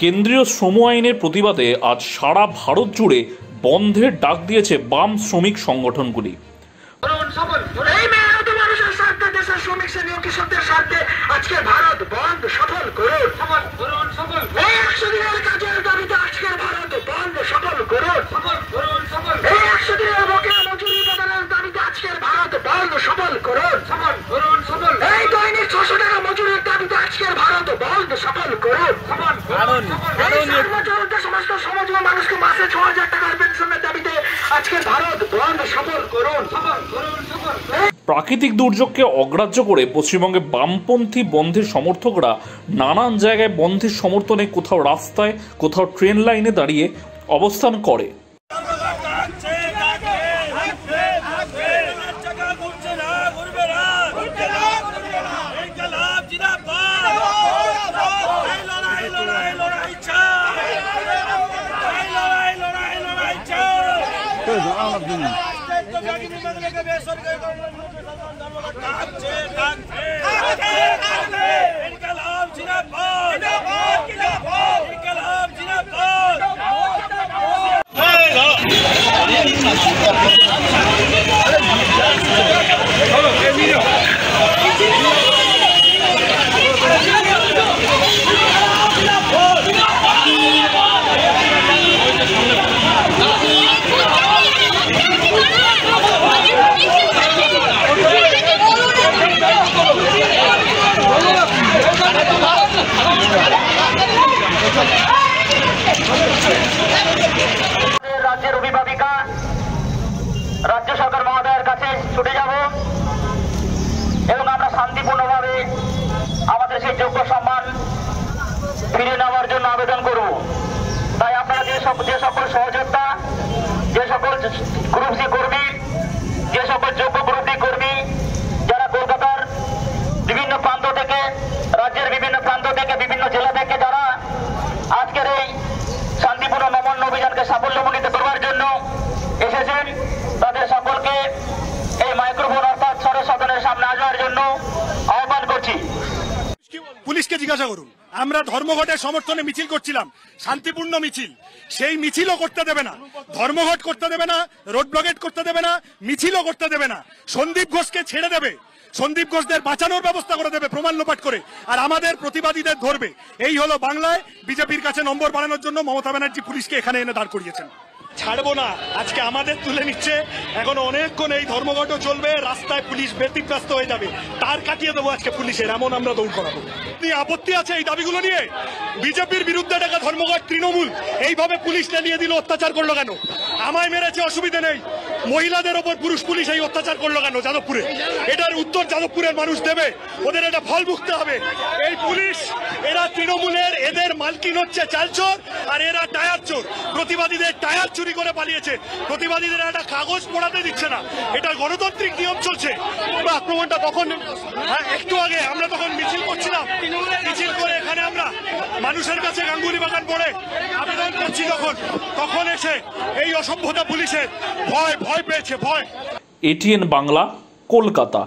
কেন্দ্রীয় শ্রম আইনের প্রতিবাদে আজ সারা ভারত জুড়ে বন্ধের ডাক দিয়েছে বাম শ্রমিক সংগঠনগুলি। প্রাকৃতিক দুর্যোগকে অগ্রাহ্য করে পশ্চিমবঙ্গে বামপন্থী বন্ধের সমর্থকরা নানান জায়গায় বন্ধের সমর্থনে কোথাও রাস্তায়, কোথাও ট্রেন লাইনে দাঁড়িয়ে অবস্থান করে। রাজ্যের অভিভাবিকা রাজ্য সরকার মহোদয়ের কাছে ছুটে যাব এবং আমরা শান্তিপূর্ণভাবে আমাদের সেই যোগ্য সম্মান ফিরিয়ে নেওয়ার জন্য আবেদন করব। তাই আপনারা যে সকল সহযোগিতা, যে সকল গ্রুপ সি কর্মী, যে সকল যোগ্য গ্রুপ ডি কর্মী যারা কলকাতার বিভিন্ন প্রান্ত থেকে, রাজ্যের বিভিন্ন প্রান্ত থেকে, বিভিন্ন জেলা থেকে যারা আজকের এই শান্তিপূর্ণ নবান্ন অভিযানকে সাফল্যমণ্ডিত করবার জন্য এসেছেন, তাদের সকলকে এই মাইক্রোফোন অর্থাৎ সদনের সামনে আসার জন্য আহ্বান করছি। পুলিশকে জিজ্ঞাসা করুন, আমরা ধর্মঘটের সমর্থনে মিছিল করছিলাম, শান্তিপূর্ণ মিছিল, সেই মিছিলও করতে দেবে না, ধর্মঘট করতে দেবে না, রোড ব্লকেট করতে দেবে না, মিছিলও করতে দেবে না। সন্দীপ ঘোষকে ছেড়ে দেবে, সন্দীপ ঘোষদের বাঁচানোর ব্যবস্থা করে দেবে প্রমাণ লোপাট করে, আর আমাদের প্রতিবাদীদের ধরবে। এই হলো বাংলায় বিজেপির কাছে নম্বর বাড়ানোর জন্য মমতা ব্যানার্জি পুলিশকে এখানে এনে দাঁড় করিয়েছেন। ছাড়বো না, আজকে আমাদের তুলে নিচ্ছে, এখন অনেকক্ষণ এই ধর্মঘটও চলবে, রাস্তায় পুলিশ ব্যতিব্যস্ত হয়ে যাবে, তার কাটিয়ে দেবো আজকে পুলিশের, এমন আমরা দৌড় করাবো। আপত্তি আছে এই দাবিগুলো নিয়ে? বিজেপির বিরুদ্ধে ডাকা ধর্মঘট তৃণমূল এইভাবে পুলিশ নিয়ে দিল, অত্যাচার করলো কেন? আমায় মেরেছে, অসুবিধা নেই, মহিলাদের ওপর পুরুষ পুলিশ এই অত্যাচার করলো কেন যাদবপুরে? এটার উত্তর যাদবপুরের মানুষ দেবে, ওদের এটা ফল ভুগতে হবে। এই পুলিশ, এরা তৃণমূলের, এদের মালকিন হচ্ছে চালচোর, আর এরা টায়ার চোর। প্রতিবাদীদের টায়ার চুরি করে পালিয়েছে, প্রতিবাদীদের একটা কাগজ পড়াতে দিচ্ছে না, এটা গণতান্ত্রিক নিয়ম চলছে। আক্রমণটা কখন? একটু আগে আমরা তখন মিছিল করছিলাম, মিছিল করে এখানে আমরা মানুষের কাছে গাঙ্গুলি বাগান পড়ে আবেদন করছি, তখন এসে এই অসভ্যতা পুলিশের ভয় পেয়েছে, ভয়। এটিএন বাংলা, কলকাতা।